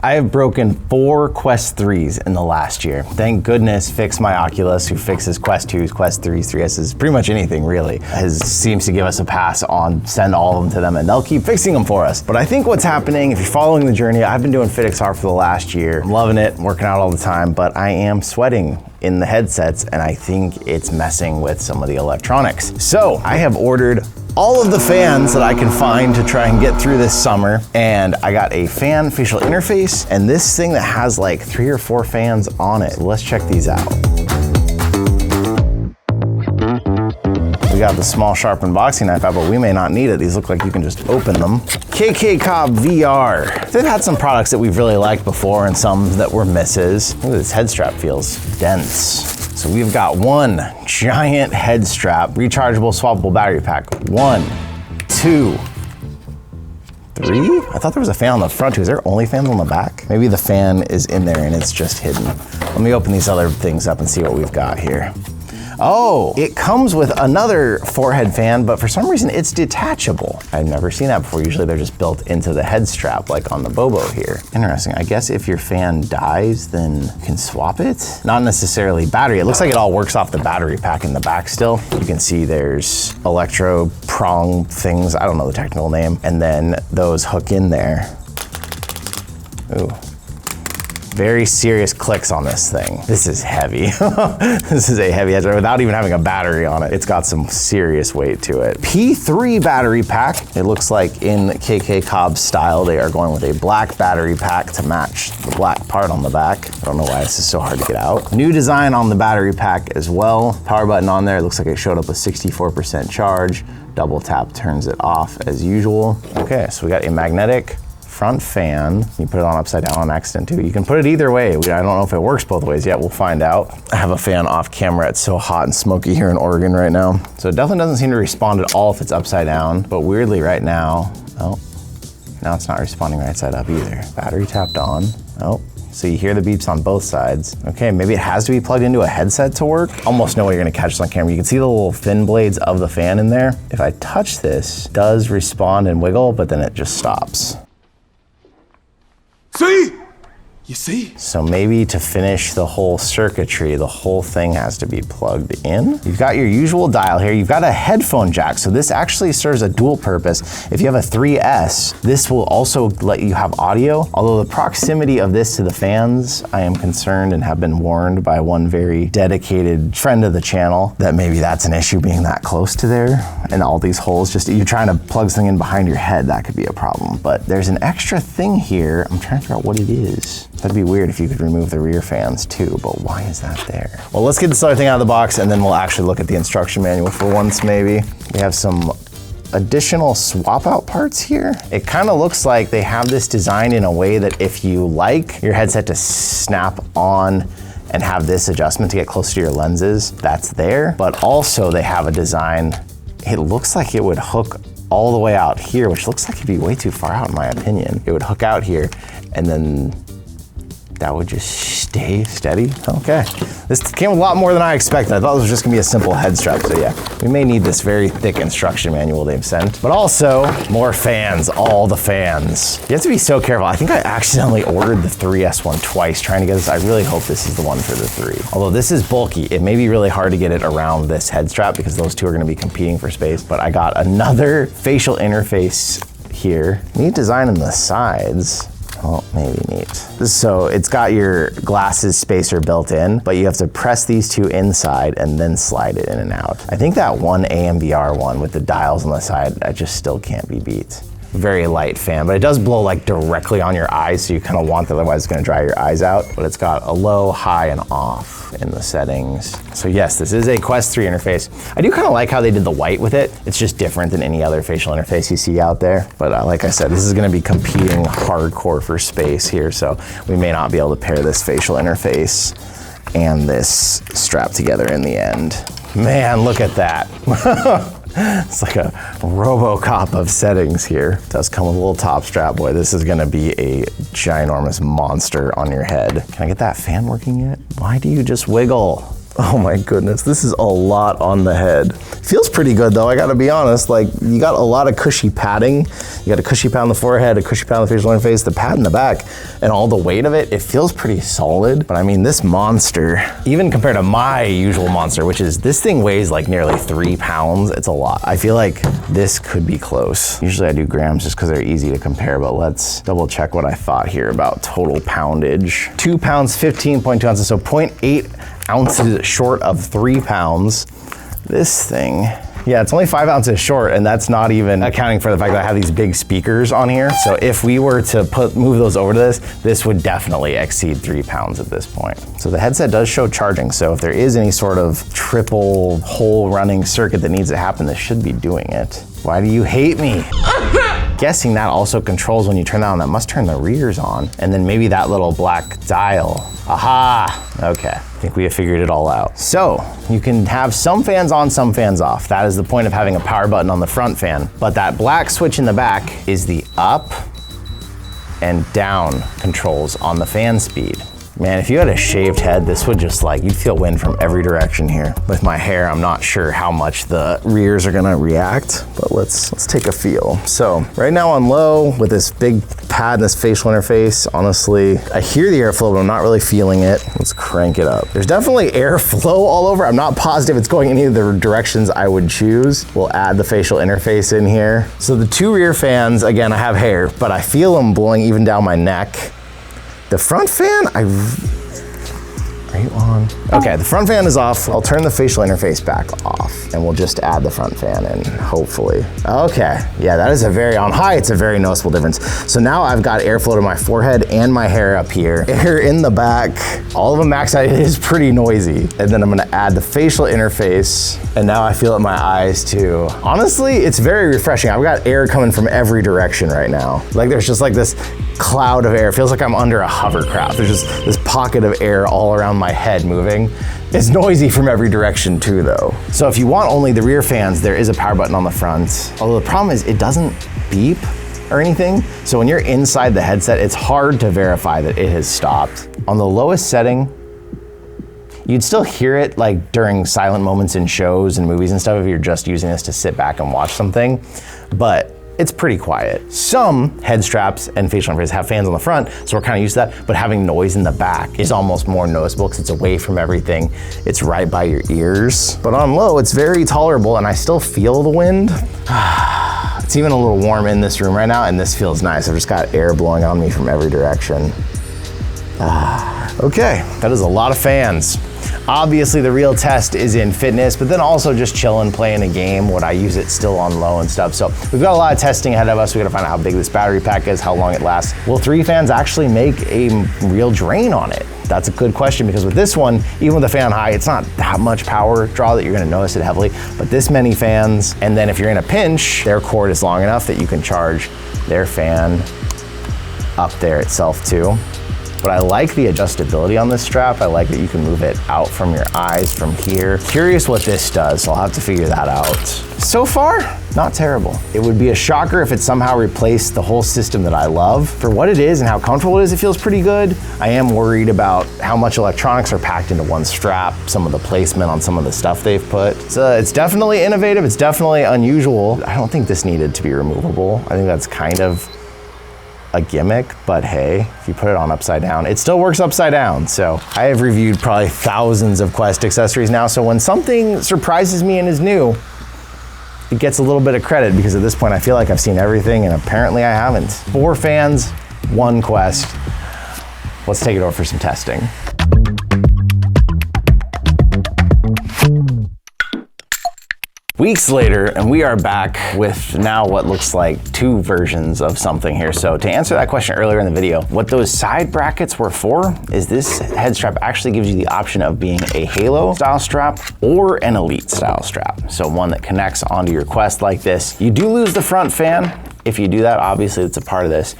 I have broken 4 Quest 3s in the last year. Thank goodness Fix My Oculus, who fixes Quest 2s, Quest 3s, 3Ss, pretty much anything really, seems to give us a pass on send all of them to them and they'll keep fixing them for us. But I think what's happening, if you're following the journey, I've been doing FitXR for the last year. I'm loving it, working out all the time, but I am sweating in the headsets and I think it's messing with some of the electronics. So I have ordered all of the fans that I can find to try and get through this summer. And I got a fan facial interface and this thing that has like 3 or 4 fans on it. Let's check these out. We got the small sharp unboxing knife out, but we may not need it. These look like you can just open them. VR. They've had some products that we've really liked before and some that were misses. Look, this head strap feels dense. So we've got one giant head strap, rechargeable swappable battery pack. 1, 2, 3? I thought there was a fan on the front too. Is there only fans on the back? Maybe the fan is in there and it's just hidden. Let me open these other things up and see what we've got here. Oh, it comes with another forehead fan, but for some reason it's detachable. I've never seen that before. Usually they're just built into the head strap, like on the Bobo here. Interesting. I guess if your fan dies, then you can swap it. Not necessarily battery. It looks like it all works off the battery pack in the back still. You can see there's electro prong things. I don't know the technical name. And then those hook in there. Ooh. Very serious clicks on this thing. This is heavy. This is a heavy head without even having a battery on it. It's got some serious weight to it. P3 battery pack. It looks like in KK Cobb's style, they are going with a black battery pack to match the black part on the back. I don't know why this is so hard to get out. New design on the battery pack as well. Power button on there. It looks like it showed up with 64% charge. Double tap turns it off as usual. Okay, so we got a magnetic front fan. You put it on upside down on accident too. You can put it either way. I don't know if it works both ways yet. We'll find out. I have a fan off camera. It's so hot and smoky here in Oregon right now. So it definitely doesn't seem to respond at all if it's upside down, but weirdly right now, oh, now it's not responding right side up either. Battery tapped on. Oh, so you hear the beeps on both sides. Okay, maybe it has to be plugged into a headset to work. Almost no way you're gonna catch this on camera. You can see the little fin blades of the fan in there. If I touch this, it does respond and wiggle, but then it just stops. See? You see? So maybe to finish the whole circuitry, the whole thing has to be plugged in. You've got your usual dial here. You've got a headphone jack. So this actually serves a dual purpose. If you have a 3S, this will also let you have audio. Although the proximity of this to the fans, I am concerned and have been warned by one very dedicated friend of the channel that maybe that's an issue being that close to there and all these holes. Just you're trying to plug something in behind your head, that could be a problem. But there's an extra thing here. I'm trying to figure out what it is. That'd be weird if you could remove the rear fans too, but why is that there? Well, let's get this other thing out of the box and then we'll actually look at the instruction manual for once maybe. We have some additional swap out parts here. It kind of looks like they have this designed in a way that if you like your headset to snap on and have this adjustment to get closer to your lenses, that's there. But also they have a design, it looks like it would hook all the way out here, which looks like it'd be way too far out in my opinion. It would hook out here and then that would just stay steady. Okay. This came with a lot more than I expected. I thought this was just gonna be a simple head strap. So yeah, we may need this very thick instruction manual they've sent, but also more fans, all the fans. You have to be so careful. I think I accidentally ordered the 3S one twice trying to get this. I really hope this is the one for the 3. Although this is bulky, it may be really hard to get it around this head strap because those two are gonna be competing for space, but I got another facial interface here. Neat design on the sides. Oh, maybe neat. So it's got your glasses spacer built in, but you have to press these two inside and then slide it in and out. I think that one AMVR one with the dials on the side, I just still can't be beat. Very light fan, but it does blow like directly on your eyes, so you kind of want that, otherwise it's gonna dry your eyes out. But it's got a low, high, and off in the settings. So yes, this is a Quest 3 interface. I do kind of like how they did the white with it. It's just different than any other facial interface you see out there. But like I said, this is gonna be competing hardcore for space here, so we may not be able to pair this facial interface and this strap together in the end. Man, look at that. It's like a RoboCop of settings here. It does come with a little top strap. Boy, this is gonna be a ginormous monster on your head. Can I get that fan working yet? Why do you just wiggle? Oh my goodness, this is a lot on the head. Feels pretty good though, I gotta be honest. Like, you got a lot of cushy padding. You got a cushy pad on the forehead, a cushy pad on the facial interface, the pad in the back, and all the weight of it, it feels pretty solid. But I mean, this monster, even compared to my usual monster, which is, this thing weighs like nearly 3 pounds, it's a lot. I feel like this could be close. Usually I do grams just because they're easy to compare, but let's double check what I thought here about total poundage. 2 pounds, 15.2 ounces, so 0.8 ounces short of 3 pounds. This thing, yeah, it's only 5 ounces short, and that's not even accounting for the fact that I have these big speakers on here. So if we were to move those over to this would definitely exceed 3 pounds at this point. So the headset does show charging, so if there is any sort of triple hole running circuit that needs to happen, this should be doing it. Why do you hate me? Guessing that also controls when you turn that on. That must turn the rears on. And then maybe that little black dial. Aha, okay. I think we have figured it all out. So you can have some fans on, some fans off. That is the point of having a power button on the front fan. But that black switch in the back is the up and down controls on the fan speed. Man, if you had a shaved head, this would just like, you'd feel wind from every direction here. With my hair, I'm not sure how much the rears are gonna react, but let's take a feel. So right now on low with this big pad and this facial interface, honestly, I hear the airflow, but I'm not really feeling it. Let's crank it up. There's definitely airflow all over. I'm not positive it's going any of the directions I would choose. We'll add the facial interface in here. So the 2 rear fans, again, I have hair, but I feel them blowing even down my neck. The front fan, are you on? Okay, the front fan is off. I'll turn the facial interface back off and we'll just add the front fan in, hopefully. Okay, yeah, that is on high, it's a very noticeable difference. So now I've got airflow to my forehead and my hair up here. Air in the back, all of them maxed out. It is pretty noisy. And then I'm gonna add the facial interface, and now I feel it in my eyes too. Honestly, it's very refreshing. I've got air coming from every direction right now. Like there's just like this cloud of air. It feels like I'm under a hovercraft. There's just this pocket of air all around my head moving. It's noisy from every direction too though. So if you want only the rear fans, there is a power button on the front. Although the problem is it doesn't beep or anything. So when you're inside the headset, it's hard to verify that it has stopped. On the lowest setting, you'd still hear it like during silent moments in shows and movies and stuff if you're just using this to sit back and watch something, but it's pretty quiet. Some head straps and facial interfaces have fans on the front, so we're kind of used to that, but having noise in the back is almost more noticeable because it's away from everything. It's right by your ears. But on low, it's very tolerable and I still feel the wind. It's even a little warm in this room right now and this feels nice. I've just got air blowing on me from every direction. Okay, that is a lot of fans. Obviously the real test is in fitness, but then also just chilling, playing a game, would I use it still on low and stuff. So we've got a lot of testing ahead of us. We gotta find out how big this battery pack is, how long it lasts. Will 3 fans actually make a real drain on it? That's a good question because with this one, even with the fan high, it's not that much power draw that you're gonna notice it heavily, but this many fans, and then if you're in a pinch, their cord is long enough that you can charge their fan up there itself too. But I like the adjustability on this strap. I like that you can move it out from your eyes from here. Curious what this does, so I'll have to figure that out. So far, not terrible. It would be a shocker if it somehow replaced the whole system that I love. For what it is and how comfortable it is, it feels pretty good. I am worried about how much electronics are packed into one strap, some of the placement on some of the stuff they've put. So it's definitely innovative, it's definitely unusual. I don't think this needed to be removable. I think that's kind of a gimmick, but hey, if you put it on upside down, it still works upside down. So I have reviewed probably thousands of Quest accessories now, so when something surprises me and is new, it gets a little bit of credit because at this point I feel like I've seen everything and apparently I haven't. 4 fans, 1 Quest. Let's take it over for some testing. Weeks later, and we are back with now what looks like 2 versions of something here. So to answer that question earlier in the video, what those side brackets were for is this head strap actually gives you the option of being a Halo style strap or an Elite style strap. So one that connects onto your Quest like this. You do lose the front fan, if you do that. Obviously, it's a part of this.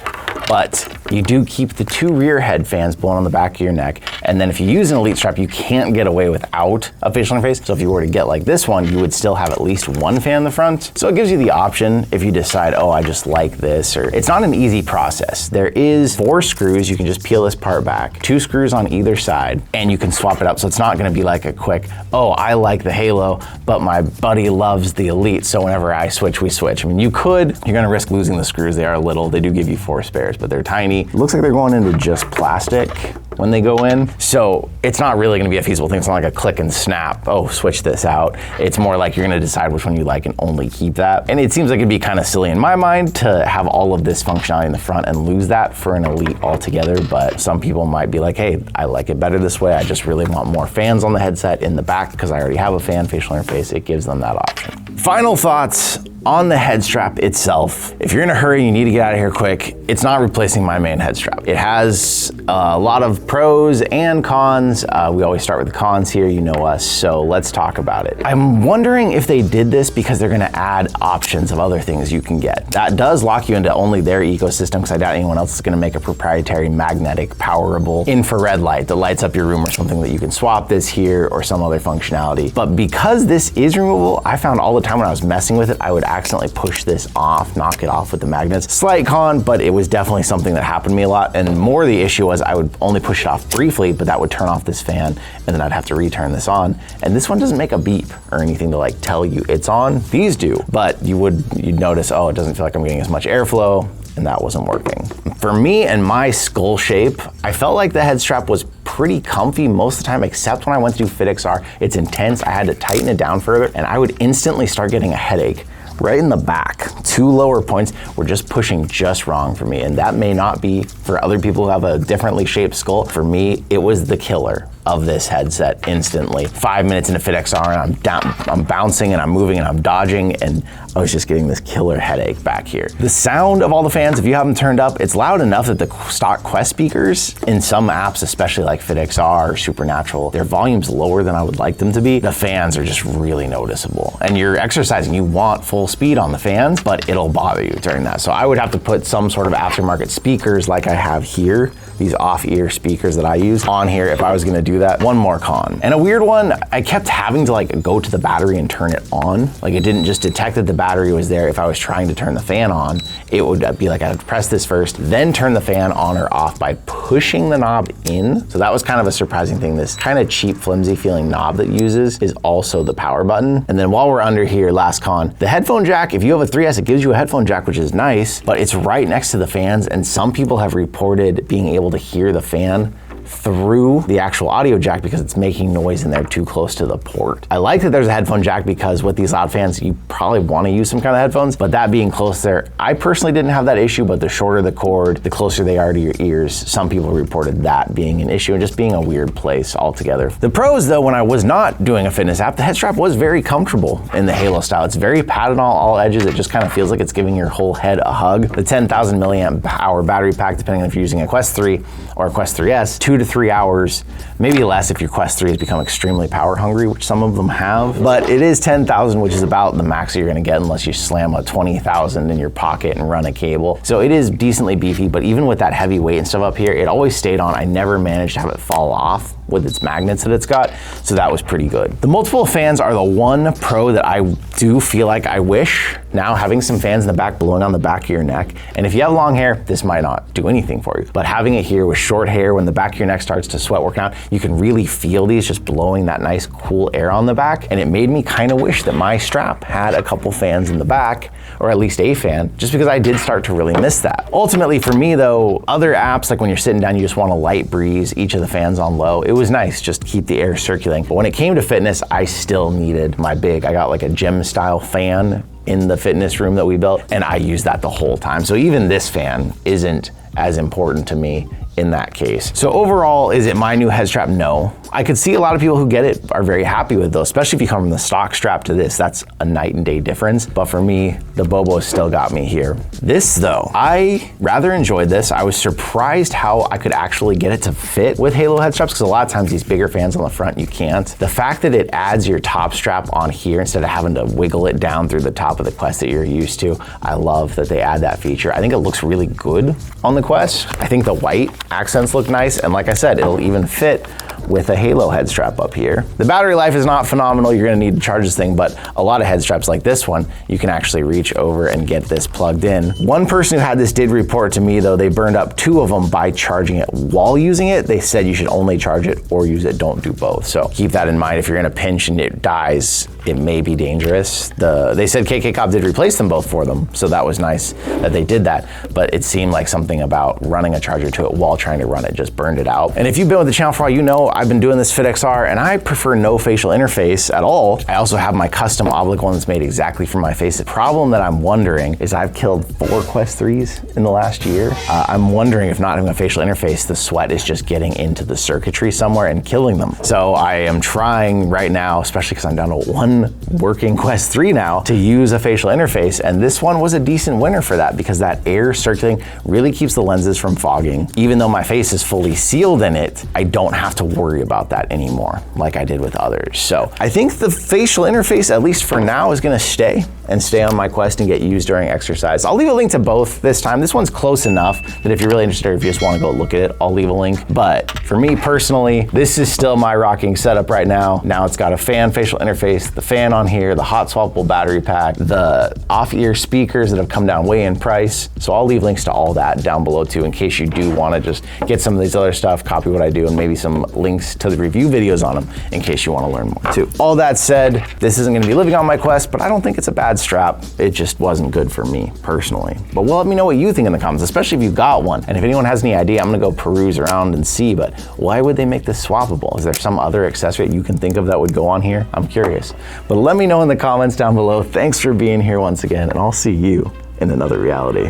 But you do keep the 2 rear head fans blowing on the back of your neck. And then if you use an Elite strap, you can't get away without a facial interface. So if you were to get like this one, you would still have at least 1 fan in the front. So it gives you the option if you decide, oh, I just like this, or it's not an easy process. There is 4 screws. You can just peel this part back, 2 screws on either side, and you can swap it up. So it's not gonna be like a quick, oh, I like the Halo, but my buddy loves the Elite. So whenever I switch, we switch. I mean, you're gonna risk losing the screws. They are little. They do give you 4 spares, but they're tiny. It looks like they're going into just plastic when they go in. So it's not really gonna be a feasible thing. It's not like a click and snap, oh, switch this out. It's more like you're gonna decide which one you like and only keep that. And it seems like it'd be kind of silly in my mind to have all of this functionality in the front and lose that for an Elite altogether. But some people might be like, hey, I like it better this way. I just really want more fans on the headset in the back because I already have a fan facial interface. It gives them that option. Final thoughts on the head strap itself. If you're in a hurry, you need to get out of here quick, it's not replacing my main head strap. It has a lot of pros and cons. We always start with the cons here, you know us, so let's talk about it. I'm wondering if they did this because they're gonna add options of other things you can get. That does lock you into only their ecosystem, because I doubt anyone else is gonna make a proprietary magnetic, powerable infrared light that lights up your room or something that you can swap this here or some other functionality. But because this is removable, I found all the time when I was messing with it, I would accidentally push this off, knock it off with the magnets. Slight con, but it was definitely something that happened to me a lot. And more the issue was I would only push it off briefly, but that would turn off this fan and then I'd have to return this on. And this one doesn't make a beep or anything to like tell you it's on. These do, but you'd notice, oh, it doesn't feel like I'm getting as much airflow, and that wasn't working. For me and my skull shape, I felt like the head strap was pretty comfy most of the time, except when I went to do PCVR. It's intense, I had to tighten it down further, and I would instantly start getting a headache right in the back. 2 lower points were just pushing just wrong for me, and that may not be for other people who have a differently shaped skull. For me, it was the killer of this headset instantly. 5 minutes into PCVR and I'm bouncing and I'm moving and I'm dodging, and I was just getting this killer headache back here. The sound of all the fans, if you have them turned up, it's loud enough that the stock Quest speakers in some apps, especially like PCVR or Supernatural, their volume's lower than I would like them to be. The fans are just really noticeable. And you're exercising, you want full speed on the fans, but it'll bother you during that. So I would have to put some sort of aftermarket speakers like I have here, these off-ear speakers that I use, on here if I was gonna do that. One more con. And a weird one, I kept having to like go to the battery and turn it on. Like it didn't just detect that the battery was there. If I was trying to turn the fan on, it would be like I had to press this first, then turn the fan on or off by pushing the knob in. So that was kind of a surprising thing. This kind of cheap, flimsy feeling knob that uses is also the power button. And then while we're under here, last con, the headphone jack, if you have a 3S, it gives you a headphone jack, which is nice, but it's right next to the fans. And some people have reported being able to hear the fan through the actual audio jack because it's making noise in there too close to the port. I like that there's a headphone jack because with these loud fans, you probably want to use some kind of headphones, but that being close there, I personally didn't have that issue, but the shorter the cord, the closer they are to your ears, some people reported that being an issue and just being a weird place altogether. The pros though, when I was not doing a fitness app, the head strap was very comfortable in the Halo style. It's very padded on all edges. It just kind of feels like it's giving your whole head a hug. The 10,000 milliamp hour battery pack, depending on if you're using a Quest 3 or a Quest 3S, 2 to 3 hours, maybe less if your Quest 3 has become extremely power hungry, which some of them have, but it is 10,000, which is about the max that you're gonna get unless you slam a 20,000 in your pocket and run a cable. So it is decently beefy, but even with that heavy weight and stuff up here, it always stayed on. I never managed to have it fall off with its magnets that it's got, so that was pretty good. The multiple fans are the one pro that I do feel like I wish now having some fans in the back blowing on the back of your neck. And if you have long hair, this might not do anything for you, but having it here with short hair, when the back of your neck starts to sweat working out, you can really feel these just blowing that nice cool air on the back. And it made me kind of wish that my strap had a couple fans in the back, or at least a fan, just because I did start to really miss that. Ultimately for me though, other apps, like when you're sitting down, you just want a light breeze, each of the fans on low. It was nice just to keep the air circulating. But when it came to fitness, I still needed my I got like a gym style fan in the fitness room that we built, and I used that the whole time. So even this fan isn't as important to me in that case. So overall, is it my new head strap? No. I could see a lot of people who get it are very happy with those, especially if you come from the stock strap to this. That's a night and day difference. But for me, the Bobo still got me here. This though, I rather enjoyed this. I was surprised how I could actually get it to fit with Halo head straps, because a lot of times these bigger fans on the front, you can't. The fact that it adds your top strap on here instead of having to wiggle it down through the top of the Quest that you're used to, I love that they add that feature. I think it looks really good on the Quest. I think the white accents look nice, and like I said, it'll even fit with a Halo head strap up here. The battery life is not phenomenal. You're gonna need to charge this thing, but a lot of head straps like this one, you can actually reach over and get this plugged in. One person who had this did report to me though, they burned up 2 of them by charging it while using it. They said you should only charge it or use it, don't do both. So keep that in mind. If you're in a pinch and it dies, it may be dangerous. They said KK Cop did replace them both for them, so that was nice that they did that, but it seemed like something about running a charger to it while trying to run it just burned it out. And if you've been with the channel for a while, you know I've been doing this Fit XR and I prefer no facial interface at all. I also have my custom Oblique one that's made exactly for my face. The problem that I'm wondering is I've killed 4 Quest 3s in the last year. I'm wondering if not having a facial interface, the sweat is just getting into the circuitry somewhere and killing them. So I am trying right now, especially because I'm down to 1 working Quest 3 now, to use a facial interface, and this one was a decent winner for that because that air circulating really keeps the lenses from fogging. Even though my face is fully sealed in it, I don't have to worry about that anymore like I did with others. So I think the facial interface, at least for now, is gonna stay on my Quest and get used during exercise. I'll leave a link to both this time. This one's close enough that if you're really interested or if you just wanna go look at it, I'll leave a link. But for me personally, this is still my rocking setup right now. Now it's got a fan facial interface, the fan on here, the hot swappable battery pack, the off-ear speakers that have come down way in price. So I'll leave links to all that down below too, in case you do wanna just get some of these other stuff, copy what I do, and maybe some links to the review videos on them in case you wanna learn more too. All that said, this isn't gonna be living on my Quest, but I don't think it's a bad strap. It just wasn't good for me personally. But well, let me know what you think in the comments, especially if you got one. And if anyone has any idea, I'm gonna go peruse around and see, but why would they make this swappable? Is there some other accessory you can think of that would go on here? I'm curious. But let me know in the comments down below. Thanks for being here once again, and I'll see you in another reality.